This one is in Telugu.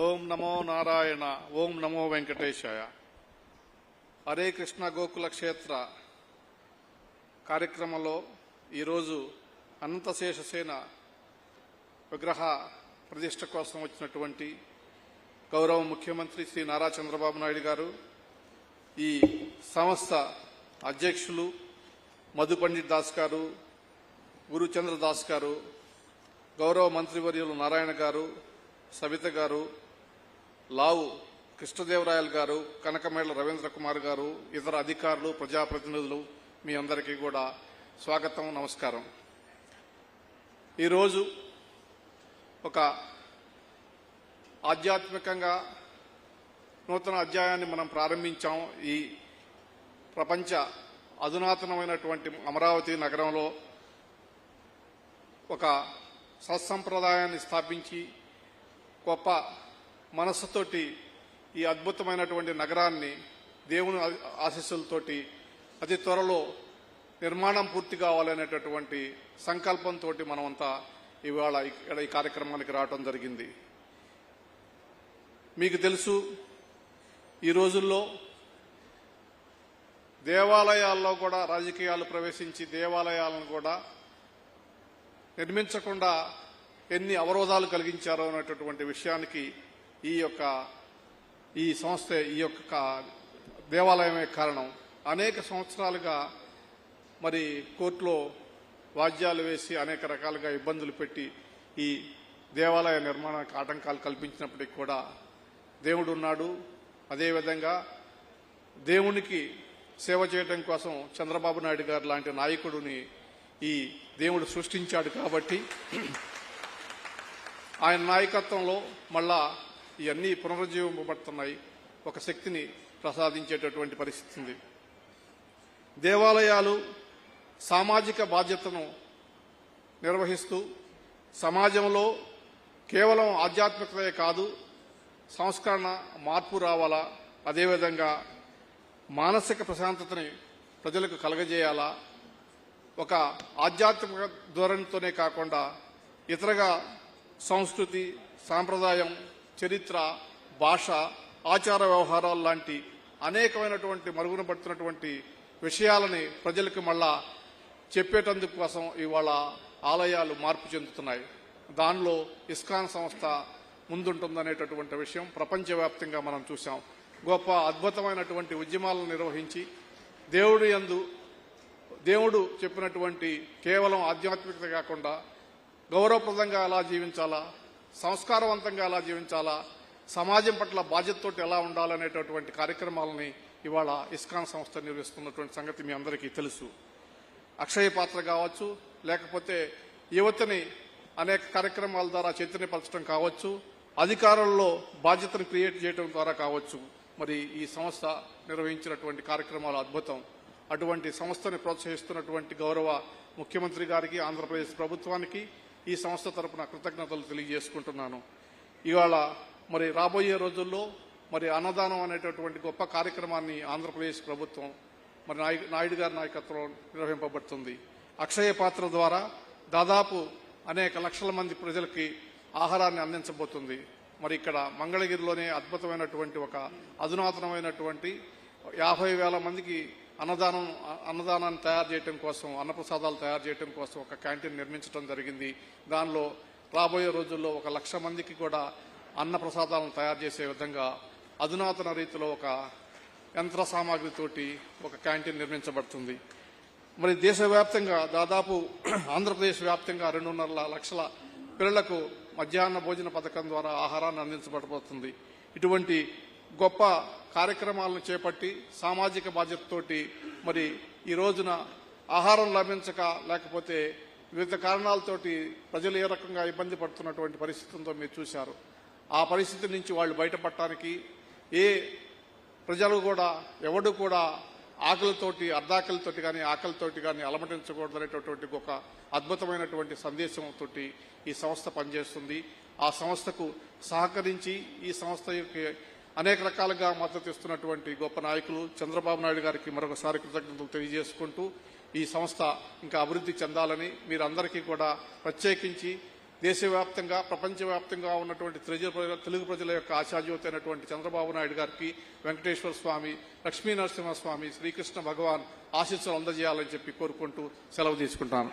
ఓం నమో నారాయణ. ఓం నమో వెంకటేశాయ. హరే కృష్ణ గోకుల క్షేత్ర కార్యక్రమంలో ఈరోజు అనంతశేషసేన విగ్రహ ప్రతిష్ఠ కోసం వచ్చినటువంటి గౌరవ ముఖ్యమంత్రి శ్రీ నారా చంద్రబాబు నాయుడు గారు, ఈ సంస్థ అధ్యక్షులు మధు పండిట్ దాస్ గారు, గురుచంద్ర దాస్ గారు, గౌరవ మంత్రివర్యులు నారాయణ గారు, సవిత గారు, లావు కృష్ణదేవరాయలు గారు, కనకమేళ్ల రవీంద్ర కుమార్ గారు, ఇతర అధికారులు, ప్రజాప్రతినిధులు, మీ అందరికీ కూడా స్వాగతం, నమస్కారం. ఈరోజు ఒక ఆధ్యాత్మికంగా నూతన అధ్యాయాన్ని మనం ప్రారంభించాం. ఈ ప్రపంచ అధునాతనమైనటువంటి అమరావతి నగరంలో ఒక సత్సంప్రదాయాన్ని స్థాపించి గొప్ప మనస్సుతోటి ఈ అద్భుతమైనటువంటి నగరాన్ని దేవుని ఆశీస్సులతోటి అతి త్వరలో నిర్మాణం పూర్తి కావాలనేటటువంటి సంకల్పంతో మనమంతా ఇవాళ ఇక్కడ ఈ కార్యక్రమానికి రావడం జరిగింది. మీకు తెలుసు, ఈ రోజుల్లో దేవాలయాల్లో కూడా రాజకీయాలు ప్రవేశించి దేవాలయాలను కూడా నిర్మించకుండా ఎన్ని అవరోధాలు కలిగించారో అనేటటువంటి విషయానికి ఈ సంస్థ, ఈ యొక్క దేవాలయమే కారణం. అనేక సంవత్సరాలుగా మరి కోర్టులో వాద్యాలు వేసి అనేక రకాలుగా ఇబ్బందులు పెట్టి ఈ దేవాలయ నిర్మాణానికి ఆటంకాలు కల్పించినప్పటికీ కూడా దేవుడు ఉన్నాడు. అదేవిధంగా దేవునికి సేవ చేయడం కోసం చంద్రబాబు నాయుడు గారు లాంటి నాయకుడిని ఈ దేవుడు సృష్టించాడు. కాబట్టి ఆయన నాయకత్వంలో మళ్ళా ఇవన్నీ పునరుజ్జీవింపబడుతున్నాయి, ఒక శక్తిని ప్రసాదించేటటువంటి పరిస్థితి ఉంది. దేవాలయాలు సామాజిక బాధ్యతను నిర్వహిస్తూ సమాజంలో కేవలం ఆధ్యాత్మికతే కాదు, సంస్కరణ, మార్పు రావాలా, అదేవిధంగా మానసిక ప్రశాంతతని ప్రజలకు కలగజేయాలా, ఒక ఆధ్యాత్మిక ధోరణితోనే కాకుండా ఇతరగా సంస్కృతి, సాంప్రదాయం, చరిత్ర, భాష, ఆచార వ్యవహారాలు లాంటి అనేకమైనటువంటి మరుగున పడుతున్నటువంటి విషయాలని ప్రజలకు మళ్ళా చెప్పేటందుకు కోసం ఇవాళ ఆలయాలు మార్పు చెందుతున్నాయి. దానిలో ఇస్కాన్ సంస్థ ముందుంటుందనేటటువంటి విషయం ప్రపంచవ్యాప్తంగా మనం చూసాం. గొప్ప అద్భుతమైనటువంటి ఉద్యమాలను నిర్వహించి దేవుడు చెప్పినటువంటి కేవలం ఆధ్యాత్మికత కాకుండా గౌరవప్రదంగా ఎలా జీవించాలా, సంస్కారవంతంగా ఎలా జీవించాలా, సమాజం పట్ల బాధ్యతతోటి ఎలా ఉండాలనేటటువంటి కార్యక్రమాలని ఇవాళ ఇస్కాన్ సంస్థ నిర్వహిస్తున్నటువంటి సంగతి మీ అందరికీ తెలుసు. అక్షయ పాత్ర కావచ్చు, లేకపోతే యువతని అనేక కార్యక్రమాల ద్వారా చైతన్యపరచడం కావచ్చు, అధికారుల్లో బాధ్యతను క్రియేట్ చేయడం ద్వారా కావచ్చు, మరి ఈ సంస్థ నిర్వహించినటువంటి కార్యక్రమాలు అద్భుతం. అటువంటి సంస్థని ప్రోత్సహిస్తున్నటువంటి గౌరవ ముఖ్యమంత్రి గారికి, ఆంధ్రప్రదేశ్ ప్రభుత్వానికి ఈ సంస్థ తరపున కృతజ్ఞతలు తెలియజేసుకుంటున్నాను. ఇవాళ మరి రాబోయే రోజుల్లో మరి అన్నదానం అనేటటువంటి గొప్ప కార్యక్రమాన్ని ఆంధ్రప్రదేశ్ ప్రభుత్వం మరి నాయుడు గారి నాయకత్వంలో నిర్వహింపబడుతుంది. అక్షయ పాత్ర ద్వారా దాదాపు అనేక లక్షల మంది ప్రజలకి ఆహారాన్ని అందించబోతుంది. మరి ఇక్కడ మంగళగిరిలోనే అద్భుతమైనటువంటి ఒక అధునాతనమైనటువంటి 50,000 మందికి అన్నదానాన్ని తయారు చేయడం కోసం, అన్నప్రసాదాలు తయారు చేయడం కోసం ఒక క్యాంటీన్ నిర్మించడం జరిగింది. దానిలో రాబోయే రోజుల్లో 1,00,000 మందికి కూడా అన్నప్రసాదాలను తయారు చేసే విధంగా అధునాతన రీతిలో ఒక యంత్ర సామాగ్రితోటి ఒక క్యాంటీన్ నిర్మించబడుతుంది. మరి దేశవ్యాప్తంగా దాదాపు ఆంధ్రప్రదేశ్ వ్యాప్తంగా 2.5 లక్షల పిల్లలకు మధ్యాహ్న భోజన పథకం ద్వారా ఆహారాన్ని అందించబడబోతుంది. ఇటువంటి గొప్ప కార్యక్రమాలను చేపట్టి సామాజిక బాధ్యతతోటి మరి ఈ రోజున ఆహారం లభించక, లేకపోతే వివిధ కారణాలతోటి ప్రజలు ఏ రకంగా ఇబ్బంది పడుతున్నటువంటి పరిస్థితులతో మీరు చూశారు. ఆ పరిస్థితి నుంచి వాళ్ళు బయటపడటానికి ఏ ప్రజలు కూడా ఎవడు కూడా ఆకలితోటి, అర్ధాకలితోటి కానీ ఆకలితోటి కానీ అలమటించకూడదు అనేటటువంటి ఒక అద్భుతమైనటువంటి సందేశంతో ఈ సంస్థ పనిచేస్తుంది. ఆ సంస్థకు సహకరించి ఈ సంస్థ అనేక రకాలుగా మద్దతు ఇస్తున్నటువంటి గొప్ప నాయకులు చంద్రబాబు నాయుడు గారికి మరొకసారి కృతజ్ఞతలు తెలియజేసుకుంటూ ఈ సంస్థ ఇంకా అభివృద్ధి చెందాలని మీరందరికీ కూడా ప్రత్యేకించి దేశవ్యాప్తంగా ప్రపంచవ్యాప్తంగా ఉన్నటువంటి తెలుగు ప్రజల యొక్క ఆశాజ్యోతి అయినటువంటి చంద్రబాబు నాయుడు గారికి వెంకటేశ్వర స్వామి, లక్ష్మీ నరసింహస్వామి, శ్రీకృష్ణ భగవాన్ ఆశీస్సులు అందజేయాలని చెప్పి కోరుకుంటూ సెలవు తీసుకుంటాను.